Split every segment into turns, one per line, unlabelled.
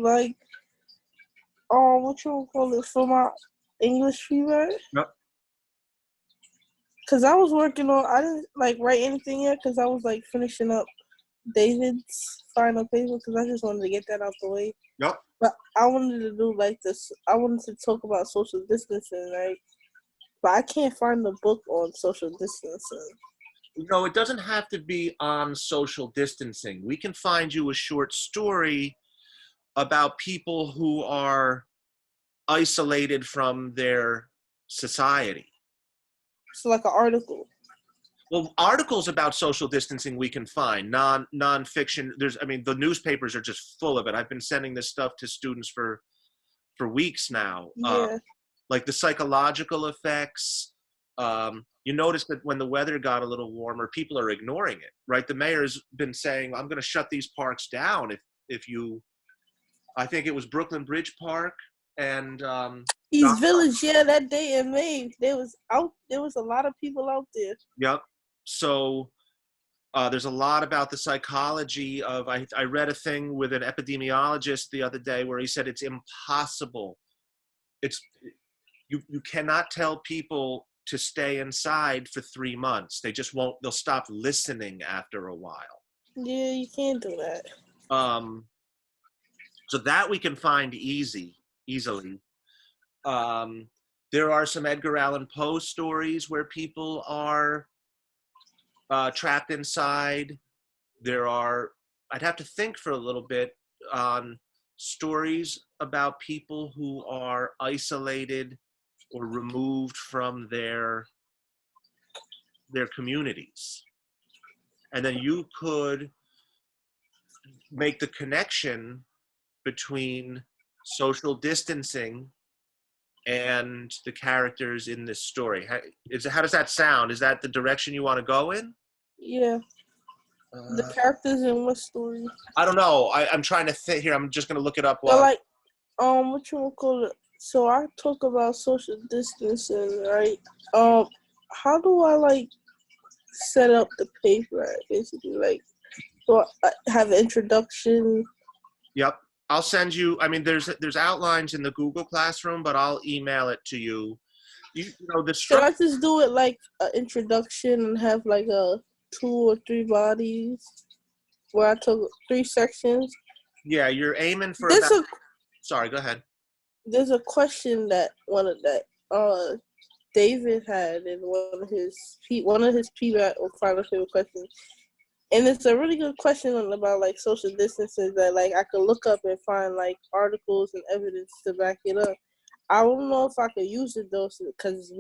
like what you call it for my English PBAT?
Yep.
Cause I was working on. I didn't like write anything yet because I was like finishing up David's final paper because I just wanted to get that out the way.
Yep.
But I wanted to do like this. I wanted to talk about social distancing, right? But I can't find the book on social distancing.
No, it doesn't have to be on social distancing. We can find you a short story about people who are isolated from their society.
It's like an article.
Well, articles about social distancing we can find. Non-fiction. The newspapers are just full of it. I've been sending this stuff to students for weeks now.
Yeah.
Like the psychological effects. You notice that when the weather got a little warmer, people are ignoring it, right? The mayor's been saying, I'm going to shut these parks down if you, I think it was Brooklyn Bridge Park and
East Village, yeah, that day in May, there was a lot of people out there.
Yep. So there's a lot about the psychology of, I read a thing with an epidemiologist the other day where he said it's impossible. You cannot tell people to stay inside for 3 months. They just won't, they'll stop listening after a while.
Yeah, you can't do that.
So that we can find easily. There are some Edgar Allan Poe stories where people are trapped inside. I'd have to think for a little bit on stories about people who are isolated or removed from their communities. And then you could make the connection between social distancing and the characters in this story. How does that sound? Is that the direction you want to go in?
Yeah. The characters in what story?
I don't know. I'm trying to think here. I'm just going to look it up.
So like, what you call it? So I talk about social distancing, right? How do I like set up the paper? Basically, like, so I have an introduction.
Yep. I'll send you. I mean, there's outlines in the Google Classroom, but I'll email it to you. The
Should I just do it like an introduction and have like a 2 or 3 bodies where I took 3 sections?
Yeah, you're aiming for. Sorry, go ahead.
There's a question that David had in one of his PBAT or final favorite questions. And it's a really good question about like social distancing that like I could look up and find like articles and evidence to back it up. I don't know if I could use it though because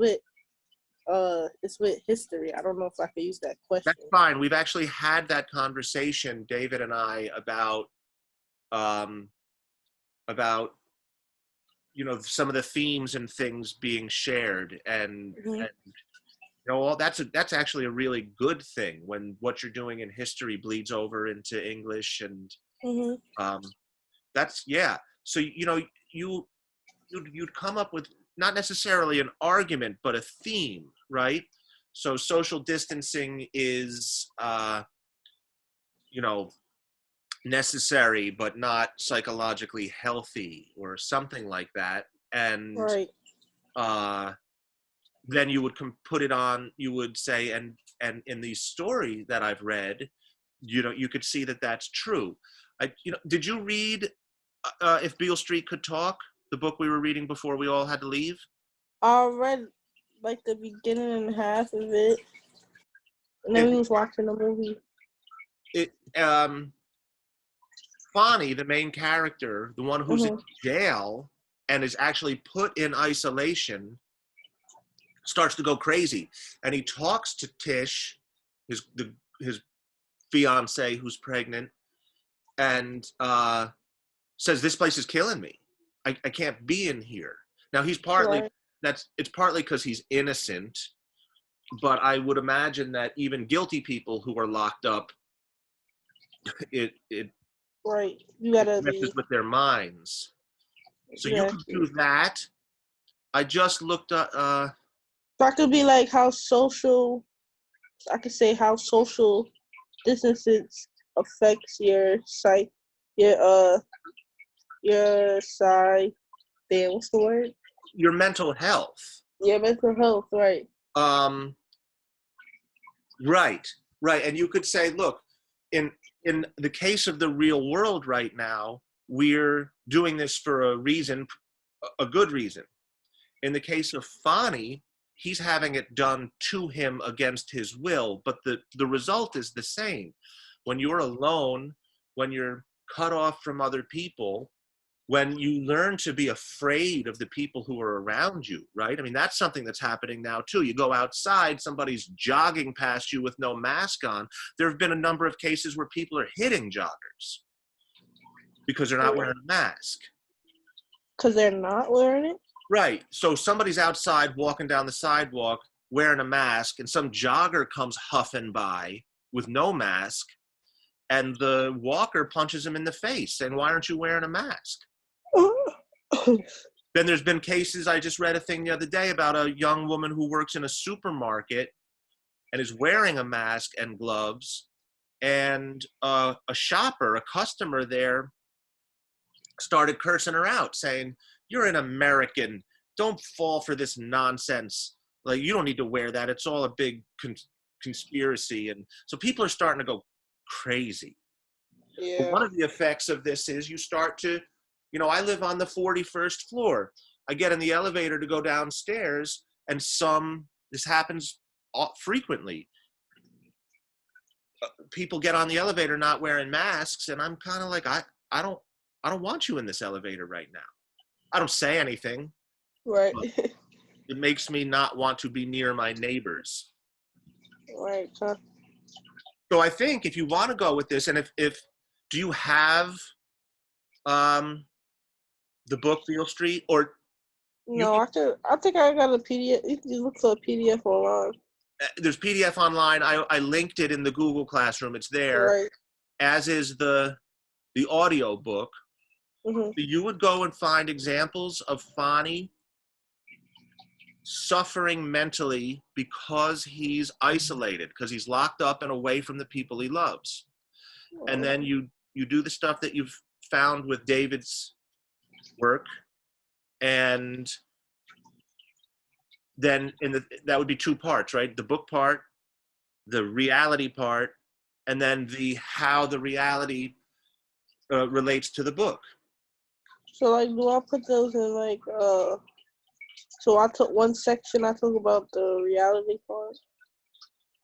it's with history. I don't know if I could use that question.
That's fine. We've actually had that conversation, David and I, about some of the themes and things being shared, and that's actually a really good thing when what you're doing in history bleeds over into English, and that's so you'd come up with not necessarily an argument but a theme, right? So social distancing is necessary but not psychologically healthy or something like that, and
right.
Then you would put it on, you would say, and in these stories that I've read, you could see that that's true. Did you read If Beale Street Could Talk, the book we were reading before we all had to leave?
I read like the beginning and half of it, and then we was watching the movie.
Fonnie, the main character, the one who's in jail and is actually put in isolation, starts to go crazy, and he talks to Tish, his fiance who's pregnant, and says, "This place is killing me. I can't be in here." Now he's partly it's partly because he's innocent, but I would imagine that even guilty people who are locked up, it
you gotta
messes with their minds. So you could do that. I just looked up.
So I could be like how social distances affects your your side. Damn, what's the word?
Your mental health.
Your mental health, right?
Right, right. And you could say, look, in the case of the real world right now, we're doing this for a reason, a good reason. In the case of Fani, he's having it done to him against his will, but the result is the same. When you're alone, when you're cut off from other people, when you learn to be afraid of the people who are around you, right? I mean, that's something that's happening now too. You go outside, somebody's jogging past you with no mask on. There have been a number of cases where people are hitting joggers because they're not wearing a mask.
Because they're not wearing it?
Right. So somebody's outside walking down the sidewalk wearing a mask, and some jogger comes huffing by with no mask, and the walker punches him in the face saying, "Why aren't you wearing a mask?" Then there's been cases, I just read a thing the other day about a young woman who works in a supermarket and is wearing a mask and gloves, and a shopper, a customer there, started cursing her out, saying, "You're an American. Don't fall for this nonsense. Like, you don't need to wear that. It's all a big conspiracy." And so people are starting to go crazy.
Yeah.
But one of the effects of this is you start to, I live on the 41st floor. I get in the elevator to go downstairs, and this happens frequently. People get on the elevator not wearing masks, and I'm kind of like, I don't want you in this elevator right now. I don't say anything.
Right.
It makes me not want to be near my neighbors.
Right. Huh?
So I think if you want to go with this, and if do you have the book Beale Street, or
no, I think I got a PDF. You can just look for a PDF online.
There's PDF online. I linked it in the Google Classroom. It's there,
right.
As is the audio book.
Mm-hmm.
You would go and find examples of Fani suffering mentally because he's isolated, because he's locked up and away from the people he loves. And then you do the stuff that you've found with David's work, and then that would be two parts, right? The book part, the reality part, and then how the reality relates to the book.
So, like, do I put those in, like, so I took one section, I talk about the reality part,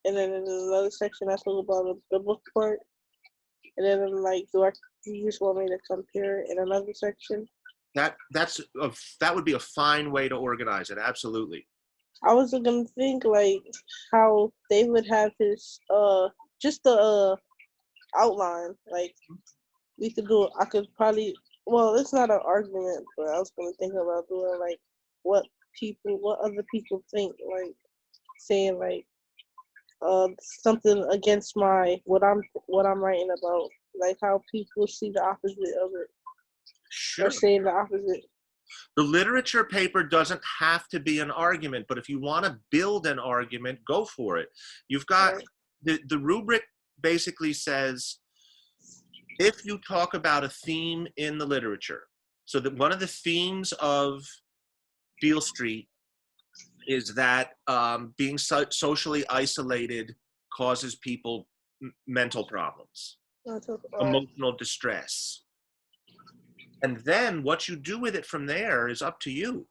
and then in another section, I talk about the book part, and then, like, you just want me to compare it in another section?
That would be a fine way to organize it, absolutely.
I was gonna think, like, how they would have his, just the outline, like, I could probably, well, it's not an argument, but I was gonna think about doing, like, what other people think, like, saying, like, something against what I'm writing about, like, how people see the opposite of it.
Sure.
Or saying the opposite.
The literature paper doesn't have to be an argument, but if you want to build an argument, go for it. You've got the rubric basically says, if you talk about a theme in the literature, so that one of the themes of Beale Street is that being socially isolated causes people mental problems, emotional distress. And then what you do with it from there is up to you.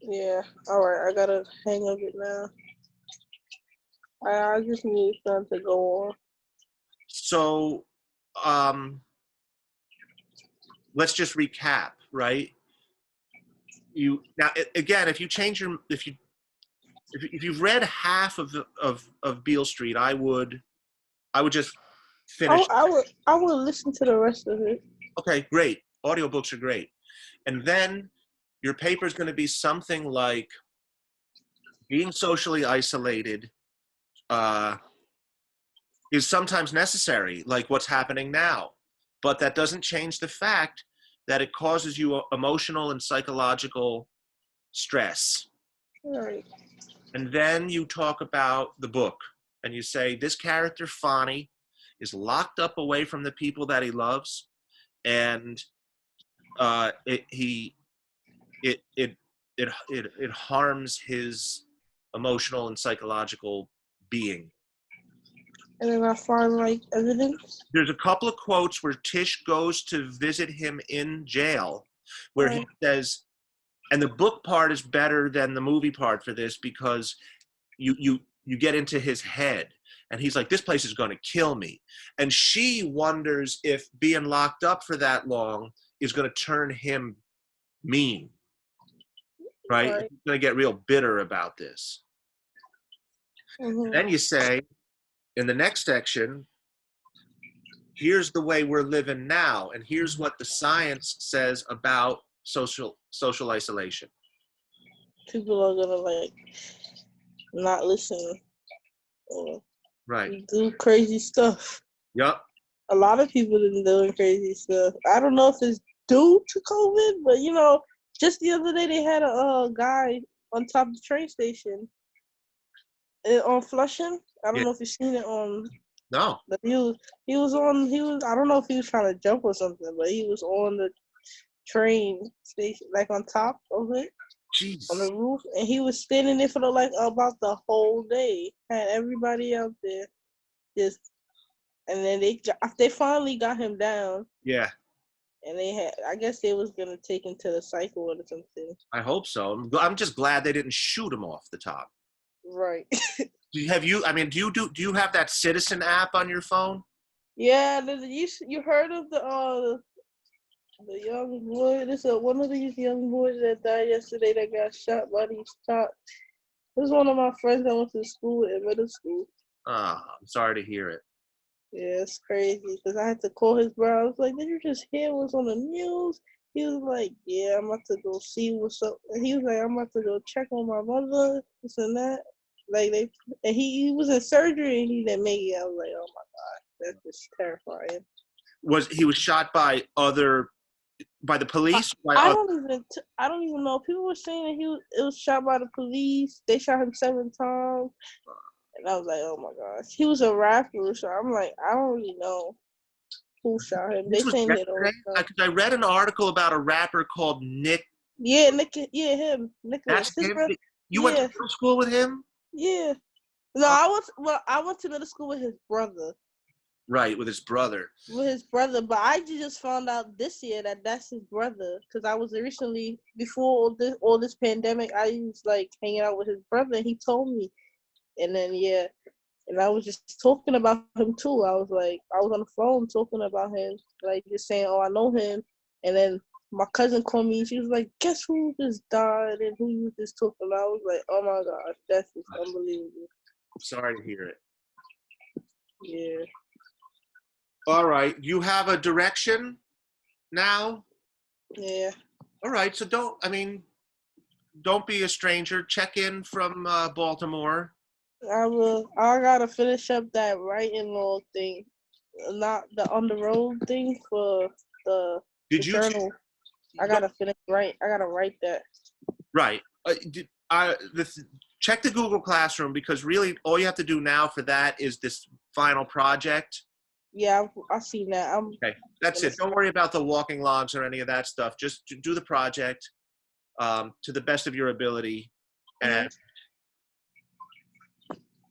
Yeah. All right. I got a hang of it now. I just need something to go on.
So let's just recap, right? Again, if you've read half of Beale Street, I would just finish.
I would listen to the rest of it.
Okay, great. Audiobooks are great. And then your paper is going to be something like, being socially isolated is sometimes necessary, like what's happening now. But that doesn't change the fact that it causes you emotional and psychological stress.
Right.
And then you talk about the book, and you say, this character, Fani, is locked up away from the people that he loves, and it harms his emotional and psychological being.
And then I find like evidence.
There's a couple of quotes where Tish goes to visit him in jail, where he
Right.
says, and the book part is better than the movie part for this, because you get into his head, and he's like, this place is going to kill me, and she wonders if being locked up for that long is going to turn him mean, right?
Right.
He's going to get real bitter about this.
Mm-hmm.
Then you say in the next section, here's the way we're living now, and here's what the science says about social isolation.
People are gonna like not listen or
Right.
do crazy stuff.
Yep.
A lot of people have been doing crazy stuff. I don't know if it's due to COVID, but you know, just the other day they had a guy on top of the train station on Flushing. I don't
Yeah.
know if you've seen it on.
No.
But he was I don't know if he was trying to jump or something, but he was on the train station, like on top of it,
Jeez.
on the roof, and he was standing there for like about the whole day. Had everybody out there, just, and then they finally got him down,
Yeah.
and I guess they was gonna take him to the psych ward or something.
I hope so. I'm just glad they didn't shoot him off the top.
Right.
Do you have that Citizen app on your phone?
Yeah, you heard of the young boy? This is one of these young boys that died yesterday that got shot by these cops. This is one of my friends I went to school with in middle school.
I'm sorry to hear it.
Yeah, it's crazy because I had to call his brother. I was like, "Did you just hear what's on the news?" He was like, "Yeah, I'm about to go see what's up." And he was like, "I'm about to go check on my mother, this and that." Like and he was in surgery and he didn't make it. I was like, "Oh my god, that's just terrifying."
He was shot by the police?
I don't even know. People were saying that it was shot by the police. They shot him 7 times. And I was like, oh my gosh. He was a rapper, so I'm like, I don't really know who shot him. They
This was
saying they don't
yesterday?
know.
I read an article about a rapper called Nick.
Yeah, him.
That's
Nicholas. His
him?
brother.
You went to
Yeah,
middle school with him?
yeah. No,
Uh,
I went to middle school with his brother.
right, with his brother.
But I just found out this year that that's his brother because I was recently before all this pandemic. I was like hanging out with his brother, and he told me, and then yeah, and I was just talking about him too. I was on the phone talking about him, like just saying, "Oh, I know him," and then my cousin called me. She was like, "Guess who just died and who you just talking about?" I was like, "Oh my gosh, that's just unbelievable."
Sorry to hear it.
Yeah.
All right. You have a direction now?
Yeah.
All right. So don't be a stranger. Check in from Baltimore.
I will. I gotta finish up that writing law thing, not the on the road thing for the
Did you?
journal. I gotta finish write. I gotta write that.
Right. Check the Google Classroom, because really all you have to do now for that is this final project.
Yeah, I seen that.
Okay, that's it. Don't worry about the walking logs or any of that stuff. Just do the project to the best of your ability. And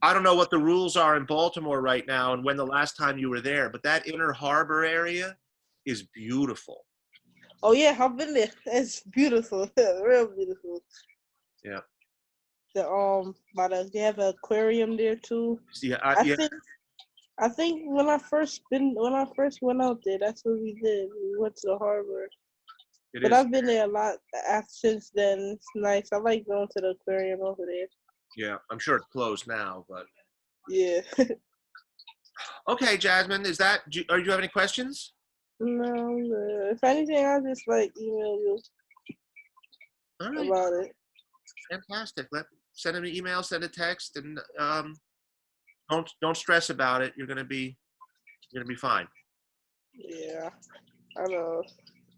I don't know what the rules are in Baltimore right now and when the last time you were there, but that Inner Harbor area is beautiful.
Oh yeah, I've been there. It's beautiful, real beautiful.
Yeah.
They have an aquarium there too.
Yeah.
I think when I first went out there, that's what we did. We went to the harbor. But I've been there a lot since then. It's nice. I like going to the aquarium over there.
Yeah, I'm sure it's closed now, but
yeah.
Okay, Jasmine, do you have any questions?
No, if anything, I'll just email you about it.
Fantastic. Send an email, send a text, and don't stress about it. You're gonna be fine.
Yeah, I know.